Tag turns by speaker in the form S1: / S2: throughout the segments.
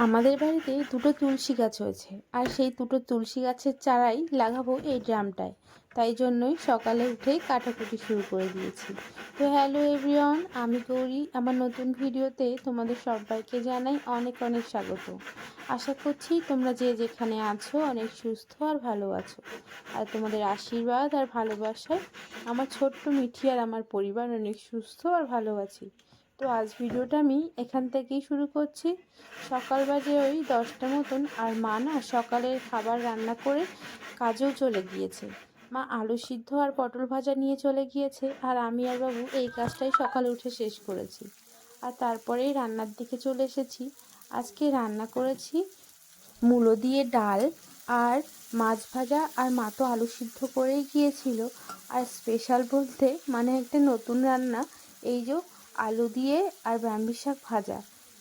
S1: আমাদের বাড়িতে দুটো তুলসী গাছ হয়েছে, আর সেই দুটো তুলসী গাছের চারাই লাগাবো এই ড্রামটায়। তাই জন্যই সকালে উঠেই কাটাকুটি শুরু করে দিয়েছি। তো হ্যালো এভরিওয়ান, আমি গৌরী। আমার নতুন ভিডিওতে তোমাদের সবাইকে জানাই অনেক অনেক স্বাগত। আশা করছি তোমরা যে যেখানে আছো অনেক সুস্থ আর ভালো আছো, আর তোমাদের আশীর্বাদ আর ভালোবাসায় আমার ছোট্ট মিঠি আর আমার পরিবার অনেক সুস্থ আর ভালো আছি। তো আজ ভিডিওটা আমি এখান থেকেই শুরু করছি। সকাল বাজে ওই 10টা মতন, আর মা না সকালের খাবার রান্না করে কাজেও চলে গিয়েছে। মা আলু সিদ্ধ আর পটল ভাজা নিয়ে চলে গিয়েছে, আর আমি আর বাবু এই কাজটাই সকালে উঠে শেষ করেছি। আর তারপরেই রান্নার দিকে চলে এসেছি। আজকে রান্না করেছি মূলো দিয়ে ডাল আর মাছ ভাজা, আর মা তো আলু সিদ্ধ করেই গিয়েছিল। আর স্পেশাল বলতে মানে একটা নতুন রান্না, এই যে আলু দিয়ে আর ব্রাহ্মী শাক ভাজা।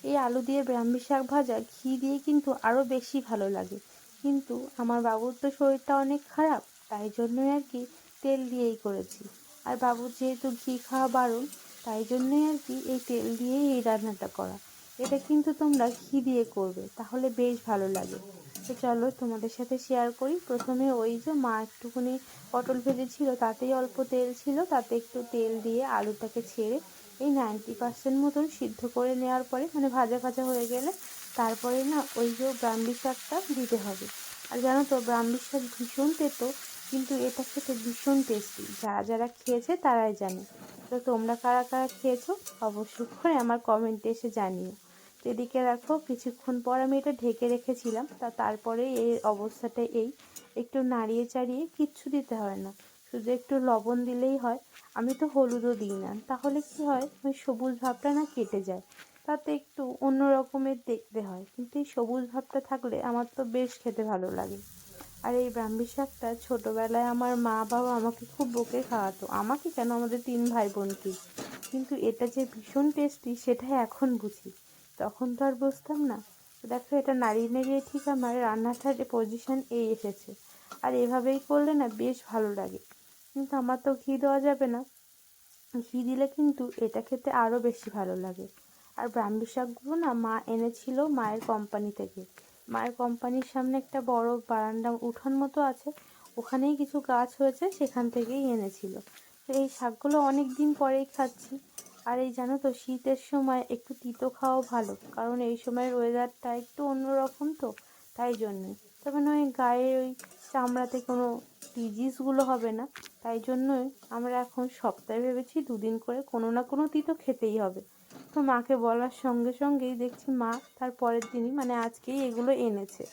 S1: এই আলু দিয়ে ব্রাহ্মী শাক ভাজা ঘি দিয়ে কিন্তু আরও বেশি ভালো লাগে, কিন্তু আমার বাবুর তো শরীরটা অনেক খারাপ, তাই জন্যই আর কি তেল দিয়েই করেছি। আর বাবুর যেহেতু ঘি খাওয়া বারণ, তাই জন্যই আর কি এই তেল দিয়েই এই রান্নাটা করা। এটা কিন্তু তোমরা ঘি দিয়ে করবে, তাহলে বেশ ভালো লাগে। তো চলো তোমাদের সাথে শেয়ার করি। প্রথমে ওই যে মা একটুখানি পটল ভেজেছিল, তাতেই অল্প তেল ছিল, তাতে একটু তেল দিয়ে আলুটাকে ছেড়ে এই 90% মতন সিদ্ধ করে নেওয়ার পরে, মানে ভাজা ভাজা হয়ে গেলে তারপরে না ওই যে ব্রাহ্মী শাকটা দিতে হবে। আর জানো তো ব্রাহ্মী শাক ভীষণ তেতো, কিন্তু এটা খেতে ভীষণ টেস্টি। যারা যারা খেয়েছে তারাই জানে। তো তোমরা কারা কারা খেয়েছো অবশ্যই করে আমার কমেন্টে এসে জানিও। তো এদিকে রাখো, কিছুক্ষণ পর আমি এটা ঢেকে রেখেছিলাম। তারপরে এই অবস্থাটা এই একটু নাড়িয়ে চাড়িয়ে, কিচ্ছু দিতে হয় না, শুধু একটু লবণ দিলেই হয়। আমি তো হলুদও দিই না, তাহলে কি হয় ওই সবুজ ভাবটা না কেটে যায়, তাতে একটু অন্য রকমের দেখতে হয়, কিন্তু এই সবুজ ভাবটা থাকলে আমার তো বেশ খেতে ভালো লাগে। আর এই ব্রাহ্মী শাকটা ছোটোবেলায় আমার মা বাবা আমাকে খুব বকে খাওয়াতো, আমাকে কেন, আমাদের 3 ভাই বোনকে। কিন্তু এটা যে ভীষণ টেস্টি সেটা এখন বুঝি, তখন তো আর বুঝতাম না। দেখো এটা নাড়িয়ে নাড়িয়ে ঠিক আমার রান্নাটার পজিশন এই এসেছে। আর এভাবেই করলে না বেশ ভালো লাগে, কিন্তু আমার তো ঘি দেওয়া যাবে না। ঘি দিলে কিন্তু এটা খেতে আরও বেশি ভালো লাগে। আর ব্রাহ্মী শাকগুলো না মা এনেছিল মায়ের কোম্পানি থেকে। মায়ের কোম্পানির সামনে একটা বড় বারান্দা উঠোন মতো আছে, ওখানেই কিছু গাছ হয়েছে, সেখান থেকেই এনেছিল। তো এই শাকগুলো অনেক দিন পরেই খাচ্ছি। আর এই জানো তো শীতের সময় একটু তিতো খাওয়াও ভালো, কারণ এই সময়ের ওয়েদারটা একটু অন্যরকম, তো তাই জন্যই। তবে নয় গায়ে ওই চামড়াতে কোনো ডিজিজগুলো হবে না, তাই জন্যই আমরা এখন সপ্তাহে ভেবেছি 2 দিন করে কোনো না কোনো তিতো খেতেই হবে। তো মাকে বলার সঙ্গে সঙ্গেই দেখছি মা তার পরের দিনই মানে আজকেই এগুলো এনেছে।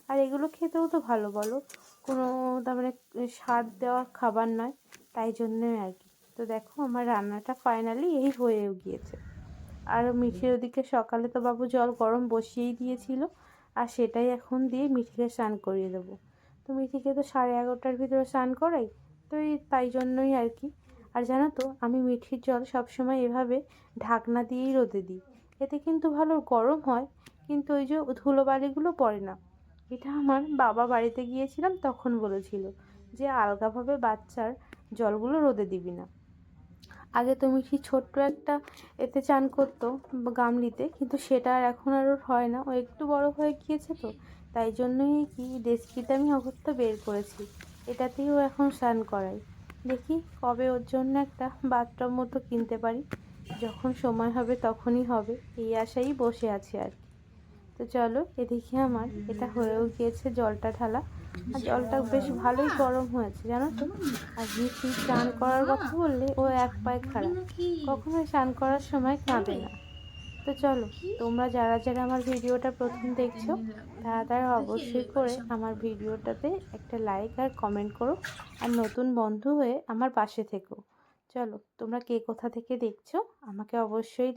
S1: আর এগুলো খেতেও তো ভালো বলো, কোনো তার মানে সার দেওয়া খাবার নয়, তাই জন্যই আর কি। তো দেখো আমার রান্নাটা ফাইনালি এই হয়েও গিয়েছে। আর মিঠির ওদিকে সকালে তো বাবু জল গরম বসিয়েই দিয়েছিল, আর সেটাই এখন দিয়ে মিঠিকে স্নান করিয়ে দেবো। তো মিঠিকে তো 11:30টার ভিতরে স্নান করাই, তো এই তাই জন্যই আর কি। আর জানো তো আমি মিঠির জল সবসময় এভাবে ঢাকনা দিয়েই রোদে দিই, এতে কিন্তু ভালো গরম হয়, কিন্তু ওই যে ধুলোবালিগুলো পড়ে না। এটা আমার বাবা বাড়িতে গিয়েছিলাম তখন বলেছিল যে আলগাভাবে বাচ্চার জলগুলো রোদে দিবি না। আগে তো মিঠি ছোট্ট একটা এতে চান করতো গামলিতে, কিন্তু সেটা আর এখন আর ওর হয় না, ও একটু বড় হয়ে গিয়েছে, তো তাই জন্যই কি ডেস্কিটা আমি অগত্য বের করেছি, এটাতেই ও এখন স্নান করাই। দেখি কবে ওর জন্য একটা বাথটব মতো কিনতে পারি, যখন সময় হবে তখনই হবে, এই আশাই বসে আছি আর কি। তো চলো এদিকে আমার এটা হয়েও গিয়েছে জলটা ঢালা, আর জলটা বেশ ভালোই গরম হয়েছে জানো তো। আর মিঠি স্নান করার কথা বললে ও এক পায়ে খাড়া, কখনোই স্নান করার সময় কাঁদে না। তো চলো তোমরা যারা যারা আমার ভিডিওটা প্রথম দেখছো তারা তারা অবশ্যই করে আমার ভিডিওটাতে একটা লাইক আর কমেন্ট করো, আর নতুন বন্ধু হয়ে আমার পাশে থেকো। চলো তোমরা কে কোথা থেকে দেখছো আমাকে অবশ্যই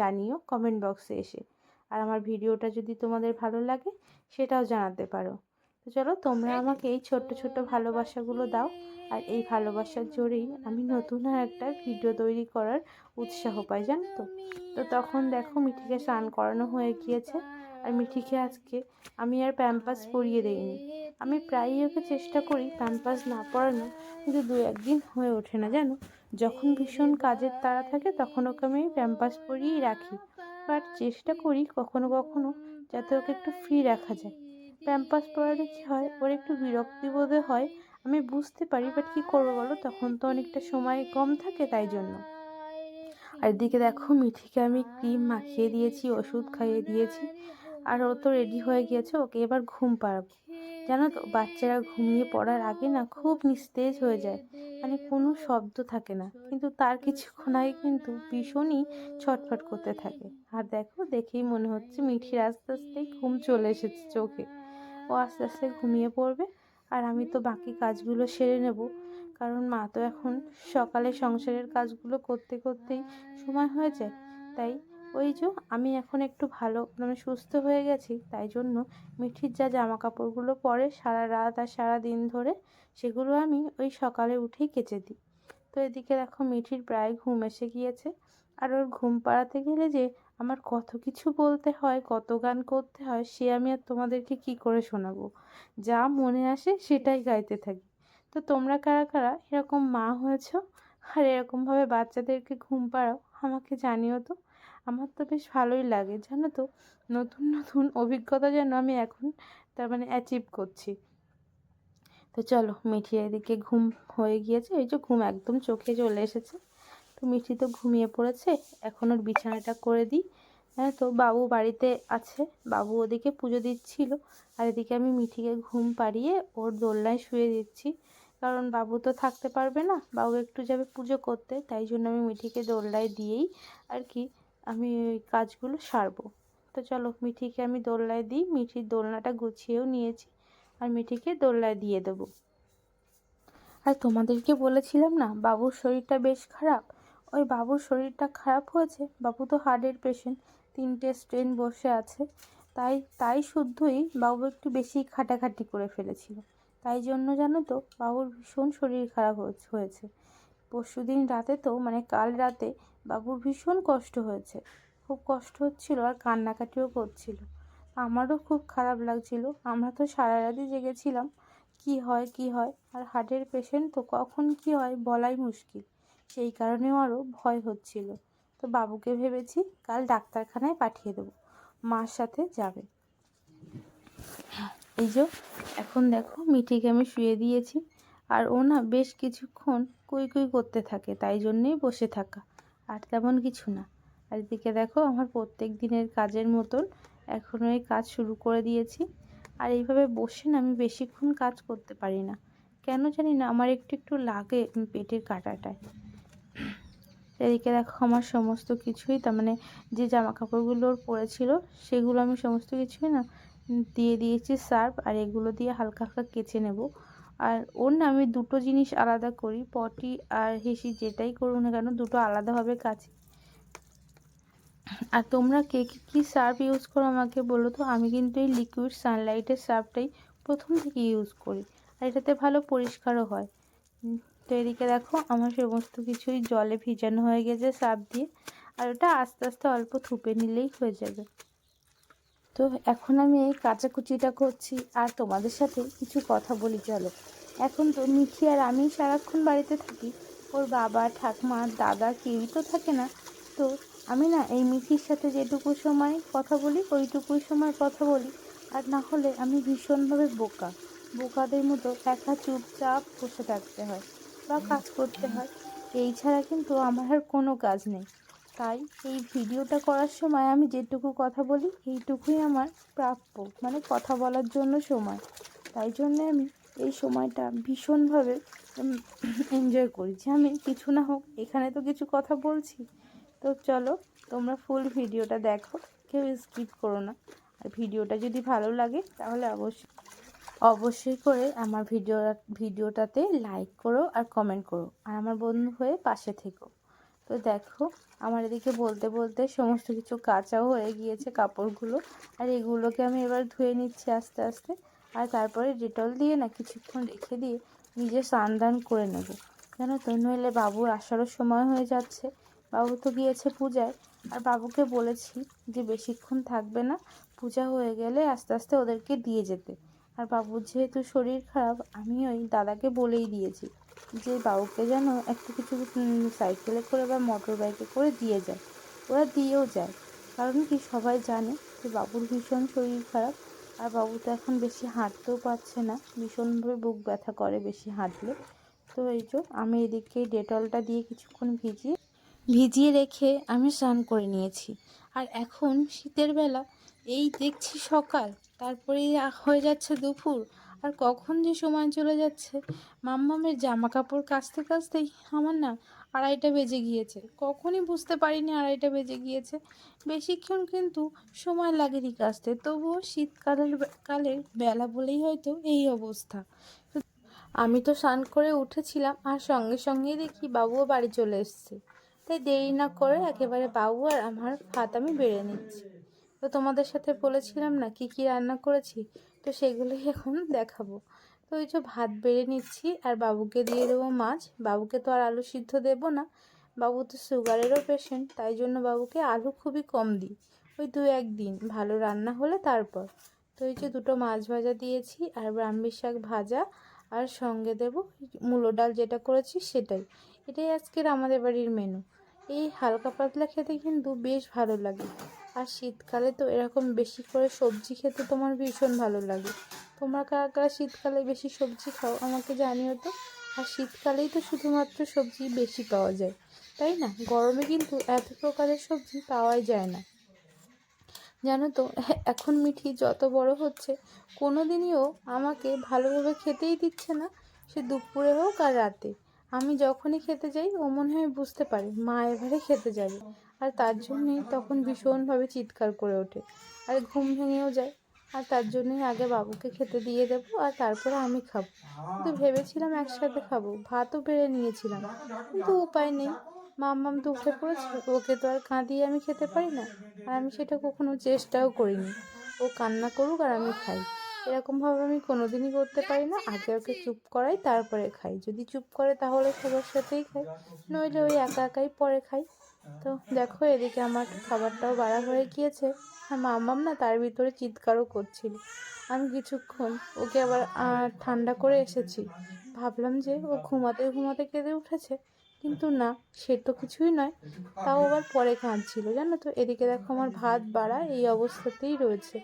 S1: জানিও কমেন্ট বক্সে এসে। আর আমার ভিডিওটা যদি তোমাদের ভালো লাগে সেটাও জানাতে পারো। তো চলো তোমরা আমাকে এই ছোট্ট ছোট্ট ভালোবাসাগুলো দাও, আর এই ভালোবাসার জোরেই আমি নতুন আর একটা ভিডিও তৈরি করার উৎসাহ পাই জানো তো। তো তখন দেখো মিঠিকে স্নান করানো হয়ে গিয়েছে, আর মিঠিকে আজকে আমি আর প্যাম্পাস পরিয়ে দিইনি। আমি প্রায়ই ওকে চেষ্টা করি প্যাম্পাস না পরানো, কিন্তু 2-1 দিন হয়ে ওঠে না জানো। যখন ভীষণ কাজের তাড়া থাকে তখন ওকে আমি প্যাম্পাস পরিয়েই রাখি, বাট চেষ্টা করি কখনো কখনো যাতে ওকে একটু ফ্রি রাখা যায়। প্যাম্পার্স পরালে কী হয়, ওর একটু বিরক্তি বোধে হয়, আমি বুঝতে পারি, বাট কী করবো বলো, তখন তো অনেকটা সময় কম থাকে, তাই জন্য। আর এদিকে দেখো মিঠিকে আমি ক্রিম মাখিয়ে দিয়েছি, ওষুধ খাইয়ে দিয়েছি, আর ও তো রেডি হয়ে গিয়েছে। ওকে এবার ঘুম পাড়াবো। জানো তো, বাচ্চারা ঘুমিয়ে পড়ার আগে না খুব নিস্তেজ হয়ে যায়, মানে কোনো শব্দ থাকে না, কিন্তু তার কিছুক্ষণ আগে কিন্তু ভীষণই ছটফট করতে থাকে। আর দেখো, দেখেই মনে হচ্ছে মিঠির আস্তে আস্তেই ঘুম চলে এসেছে চোখে। ও আস্তে আস্তে ঘুমিয়ে পড়বে, আর আমি তো বাকি কাজগুলো সেরে নেব, কারণ মা তো এখন সকালে সংসারের কাজগুলো করতে করতেই সময় হয়ে যায়। তাই ওই যে আমি এখন একটু ভালো মানে সুস্থ হয়ে গেছি, তাই জন্য মিঠির যা জামা কাপড়গুলো পরে সারা রাত আর সারা দিন ধরে, সেগুলো আমি ওই সকালে উঠেই কেচে দিই। তো এদিকে দেখো মিঠির প্রায় ঘুম এসে গিয়েছে। আর ওর ঘুম পাড়াতে গেলে যে আমার কত কিছু বলতে হয়, কত গান করতে হয়, সে আমি আর তোমাদেরকে কি করে শোনাবো। যা মনে আসে সেটাই গাইতে থাকি। তো তোমরা কারা কারা এরকম মা হয়েছো আর এরকমভাবে বাচ্চাদেরকে ঘুম পাড়াও, আমাকে জানিও তো। আমার তো বেশ ভালোই লাগে, জানো তো, নতুন নতুন অভিজ্ঞতা যেন আমি এখন তার মানে অ্যাচিভ করছি। তো চলো, মিঠি এদিকে ঘুম হয়ে গিয়েছে, এই যে ঘুম একদম চোখে চলে এসেছে। তো মিঠি তো ঘুমিয়ে পড়েছে, এখন ওর বিছানাটা করে দিই। হ্যাঁ, তো বাবু বাড়িতে আছে, বাবু ওদিকে পুজো দিচ্ছিল, আর এদিকে আমি মিঠিকে ঘুম পাড়িয়ে ওর দোলনায় শুয়ে দিচ্ছি, কারণ বাবু তো থাকতে পারবে না, বাবু একটু যাবে পুজো করতে, তাই জন্য আমি মিঠিকে দোলনায় দিয়েই আর কি আমি ওই কাজগুলো সারবো। তো চলো, মিঠিকে আমি দোলনায় দিই, মিঠির দোলনাটা গুছিয়েও নিয়েছি, আর মিঠিকে দোলনায় দিয়ে দেবো। আর তোমাদেরকে বলেছিলাম না বাবুর শরীরটা বেশ খারাপ, ওই বাবুর শরীরটা খারাপ হয়েছে, বাবু তো হার্টের পেশেন্ট, 3টে স্টেন বসে আছে, তাই তাই শুদ্ধই বাবু একটু বেশি খাটাখাটি করে ফেলেছিল, তাই জন্য জানো তো বাবুর ভীষণ শরীর খারাপ হয়েছে। পরশুদিন রাতে তো মানে কাল রাতে বাবুর ভীষণ কষ্ট হয়েছে, খুব কষ্ট হচ্ছিল, আর কান্নাকাটিও করছিল। আমারও খুব খারাপ লাগছিল, আমরা তো সারা রাতই জেগেছিলাম, কি হয় কি হয়, আর হার্টের পেশেন্ট তো কখন কি হয় বলাই মুশকিল, সেই কারণেও আরও ভয় হচ্ছিল। তো বাবুকে ভেবেছি কাল ডাক্তারখানায় পাঠিয়ে দেবো, মার সাথে যাবে। এই যে এখন দেখো মিঠিকে আমি শুয়ে দিয়েছি, আর ও না বেশ কিছুক্ষণ কুই কুই করতে থাকে, তাই জন্যেই বসে থাকা, আর তেমন কিছু না। আর এদিকে দেখো আমার প্রত্যেক দিনের কাজের মতন এখনও এই কাজ শুরু করে দিয়েছি। আর এইভাবে বসে না আমি বেশিক্ষণ কাজ করতে পারি না, কেন জানি না, আমার একটু একটু লাগে পেটের কাঁটাটায়। এদিকে দেখো আমার সমস্ত কিছুই তার মানে যে জামা কাপড়গুলো ওর পরেছিল সেগুলো আমি সমস্ত কিছুই না দিয়ে দিয়েছি সার্ফ, আর এগুলো দিয়ে হালকা হালকা কেচে নেব। আর ওর না আমি দুটো জিনিস আলাদা করি, পটি আর হিসি যেটাই করুক না কেন, দুটো আলাদাভাবে কাচি। আর তোমরা কে কী সার্ফ ইউজ করো আমাকে বলো তো, আমি কিন্তু এই লিকুইড সানলাইটের সার্ফটাই প্রথম থেকে ইউজ করি, আর এটাতে ভালো পরিষ্কারও হয়। তো এদিকে দেখো আমার সমস্ত কিছুই জলে ভিজানো হয়ে গেছে সার্ফ দিয়ে, আর ওটা আস্তে আস্তে অল্প থুপে নিলেই হয়ে যাবে। তো এখন আমি এই কাচাকুচিটা করছি, আর তোমাদের সাথে কিছু কথা বলি চলো। এখন তো মিঠি আর আমি সারাক্ষণ বাড়িতে থাকি, ওর বাবা ঠাকুমা দাদা কেউই তো থাকে না। তো আমি না এই মিঠির সাথে যেটুকু সময় কথা বলি ওইটুকুই সময় কথা বলি, আর না হলে আমি ভীষণভাবে বোকাদের মতো একা চুপচাপ বসে থাকতে হয় বা কাজ করতে হয়, এই ছাড়া কিন্তু আমার আর কোনো কাজ নেই। তাই এই ভিডিওটা করার সময় আমি যেটুকু কথা বলি এইটুকুই আমার প্রাপ্য, মানে কথা বলার জন্য সময়, তাই জন্যে আমি এই সময়টা ভীষণভাবে এনজয় করি, যে আমি কিছু না হোক এখানে তো কিছু কথা বলছি। তো চলো তোমরা ফুল ভিডিওটা দেখো, কেউ স্কিপ করো না, আর ভিডিওটা যদি ভালো লাগে তাহলে অবশ্যই করে আমার ভিডিওটাতে লাইক করো আর কমেন্ট করো, আর আমার বন্ধু হয়ে পাশে থেকো। তো দেখো আমার এদিকে বলতে বলতে সমস্ত কিছু কাচাও হয়ে গিয়েছে কাপড়গুলো, আর এগুলোকে আমি এবার ধুয়ে নিচ্ছি আস্তে আস্তে, আর তারপরে ডেটল দিয়ে না কিছুক্ষণ রেখে দিয়ে নিজে স্নান দান করে নেব, জানো তো, নইলে বাবুর আসারও সময় হয়ে যাচ্ছে, বাবু তো গিয়েছে পূজায়, আর বাবুকে বলেছি যে বেশিক্ষণ থাকবে না, পূজা হয়ে গেলে আস্তে আস্তে ওদেরকে দিয়ে যেতে। আর বাবুর যেহেতু শরীর খারাপ, আমি ওই দাদাকে বলেই দিয়েছি যে বাবুকে যেন একটু কিছু সাইকেলে করে বা মোটর বাইকে করে দিয়ে যায়, ওরা দিয়েও যায়। কারণ কি সবাই জানে যে বাবুর ভীষণ শরীর খারাপ, আর বাবু তো এখন বেশি হাঁটতেও পারছে না, ভীষণভাবে বুক ব্যথা করে বেশি হাঁটলে। তো এই যে আমি এদিকে ডেটলটা দিয়ে কিছুক্ষণ ভিজিয়ে রেখে আমি স্নান করে নিয়েছি। আর এখন শীতের বেলা এই দেখছি সকাল, তারপরেই হয়ে যাচ্ছে দুপুর, আর কখন যে সময় চলে যাচ্ছে। মাম্মামের জামা কাপড় কাচতে কাচতেই আমার না 2:30 বেজে গিয়েছে। কখনই বুঝতে পারিনি 2:30 বেজে গিয়েছে। বেশিক্ষণ কিন্তু সময় লাগেনি কাচতে, তবুও কালের বেলা বলেই হয়তো এই অবস্থা। আমি তো স্নান করে উঠেছিলাম, আর সঙ্গে সঙ্গেই দেখি বাবুও বাড়ি চলে এসছে। তাই দেরি না করে একেবারে বাবু আর আমার ভাত আমি বেড়ে নিচ্ছি। তো তোমাদের সাথে বলেছিলাম না কি কি রান্না করেছি, তো সেগুলোই এখন দেখাবো। তো ওই যে ভাত বেড়ে নিচ্ছি, আর বাবুকে দিয়ে দেবো মাছ। বাবুকে তো আর আলু সিদ্ধ দেবো না, বাবু তো সুগারেরও পেশেন্ট, তাই জন্য বাবুকে আলু খুবই কম দিই, ওই 2-1 দিন ভালো রান্না হলে তারপর। তো এই যে 2টো মাছ ভাজা দিয়েছি, আর ব্রাহ্মী শাক ভাজা, আর সঙ্গে দেব মূলো ডাল যেটা করেছি সেটাই। এটাই আজকের আমাদের বাড়ির মেনু। এই হালকা পাতলা খেতে কিন্তু বেশ ভালো লাগে, আর শীতকালে তো এরকম বেশি করে সবজি খেতে তোমার ভীষণ ভালো লাগে। তোমরা কারা কারা শীতকালে বেশি সবজি খাও আমাকে জানিও তো। আর শীতকালেই তো শুধুমাত্র সবজি বেশি পাওয়া যায়, তাই না? গরমে কিন্তু এত প্রকারের সবজি পাওয়াই যায় না, জানো তো। এখন মিঠি যত বড় হচ্ছে, কোনো দিনইও আমাকে ভালোভাবে খেতেই দিচ্ছে না, সে দুপুরে হোক আর রাতে। আমি যখনই খেতে যাই ও মনে হয় বুঝতে পারে মা এবারে খেতে যাবে, আর তার জন্যই তখন ভীষণভাবে চিৎকার করে ওঠে, আর ঘুম ভেঙেও যায়। আর তার জন্যই আগে বাবুকে খেতে দিয়ে দেবো, আর তারপরে আমি খাবো। কিন্তু ভেবেছিলাম একসাথে খাবো, ভাতও বেড়ে নিয়েছিলাম, কিন্তু উপায় নেই। মাম্মাম তো উঠে পড়েছে, ওকে তো আর কাঁদিয়ে আমি খেতে পারি না, আর আমি সেটা কখনো চেষ্টাও করিনি। ও কান্না করুক আর আমি খাই, এরকমভাবে আমি কোনোদিনই করতে পারি না। আগে ওকে চুপ করাই তারপরে খাই, যদি চুপ করে তাহলে সবার সাথেই খাই, নইলে ওই একা একাই পরে খাই। তো দেখো এদিকে আমার খাবারটাও বাড়া হয়ে গিয়েছে, আর মাম্মাম না তার ভিতরে চিৎকারও করছিল। আমি কিছুক্ষণ ওকে আবার ঠান্ডা করে এসেছি, ভাবলাম যে ও ঘুমাতে ঘুমাতে কেঁদে উঠেছে, কিন্তু না, সে তো কিছুই নয়। তাও আবার পরে কাঁদছিল, জানো তো। এদিকে দেখো আমার ভাত বাড়া এই অবস্থাতেই রয়েছে।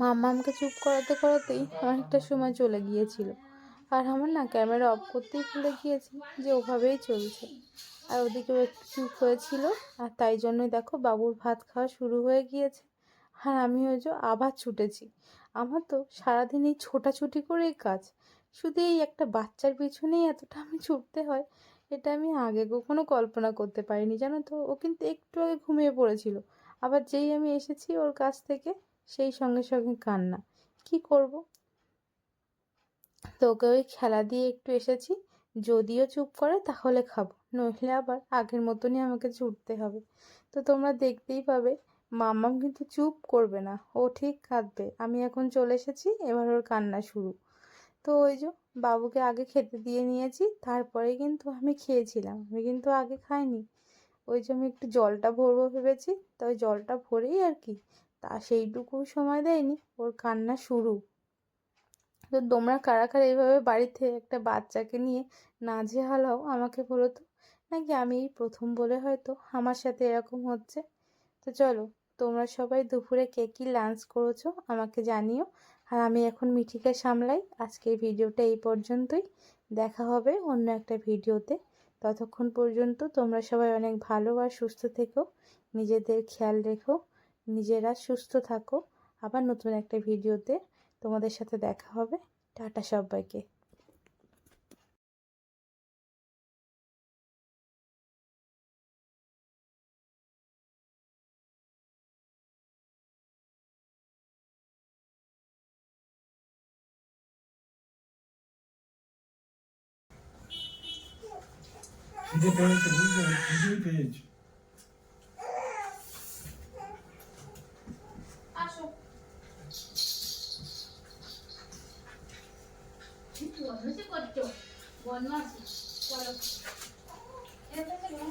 S1: মাম্মামকে চুপ করাতে করাতেই অনেকটা সময় চলে গিয়েছিল, আর আমার না ক্যামেরা অফ করতেই ভুলে গিয়েছি যে ওভাবেই চলছে। আর ওদিকেও একটু চুপ হয়েছিল, আর তাই জন্যই দেখো বাবুর ভাত খাওয়া শুরু হয়ে গিয়েছে, আর আমি ওই যে আবার ছুটেছি। আমার তো সারাদিন এই ছোটাছুটি করেই কাজ, শুধু এই একটা বাচ্চার পিছনেই এতটা আমি ছুটতে হয়, এটা আমি আগে কখনো কল্পনা করতে পারিনি, জানো তো। ও কিন্তু একটু আগে ঘুমিয়ে পড়েছিল, আবার যেই আমি এসেছি ওর কাছ থেকে, সেই সঙ্গে সঙ্গে কান্না। কি করব? তো ওকে ওই খেলা দিয়ে একটু এসেছি, যদিও চুপ করে তাহলে খাবো, নইলে আবার আগের মতনই আমাকে ছুটতে হবে। তো তোমরা দেখতেই পাবে মাম্মাম কিন্তু চুপ করবে না, ও ঠিক কাঁদবে। আমি এখন চলে এসেছি, এবার ওর কান্না শুরু। তো ওই যে বাবুকে আগে খেতে দিয়ে নিয়েছি, তারপরে কিন্তু আমি খেয়েছিলাম, আমি কিন্তু আগে খাইনি। ওই যে আমি একটু জলটা ভরবো ভেবেছি, তো ওই জলটা ভরেই আর কি, তা সেইটুকু সময় দেয়নি ওর কান্না শুরু। তো তোমরা কারা কারা এইভাবে বাড়িতে একটা বাচ্চাকে নিয়ে নাজেহাল হও আমাকে বলো তো, নাকি আমি এই প্রথম বলে হয়তো আমার সাথে এরকম হচ্ছে। তো চলো, তোমরা সবাই দুপুরে কে কী লাঞ্চ করেছো আমাকে জানিও, আর আমি এখন মিঠিকে সামলাই। আজকের ভিডিওটা এই পর্যন্তই, দেখা হবে অন্য একটা ভিডিওতে। ততক্ষণ পর্যন্ত তোমরা সবাই অনেক ভালো আর সুস্থ থেকো, নিজেদের খেয়াল রেখো, নিজেরা সুস্থ থাকো। আবার নতুন একটা ভিডিওতে তোমাদের সাথে দেখা হবে। টাটা সবাইকে।
S2: খিদে পেয়েছে, বুঝলে, খিদেই পেয়েছে।
S1: আসো, একটু বদমাশি করছো, বদমাশি, চলো। এর থেকে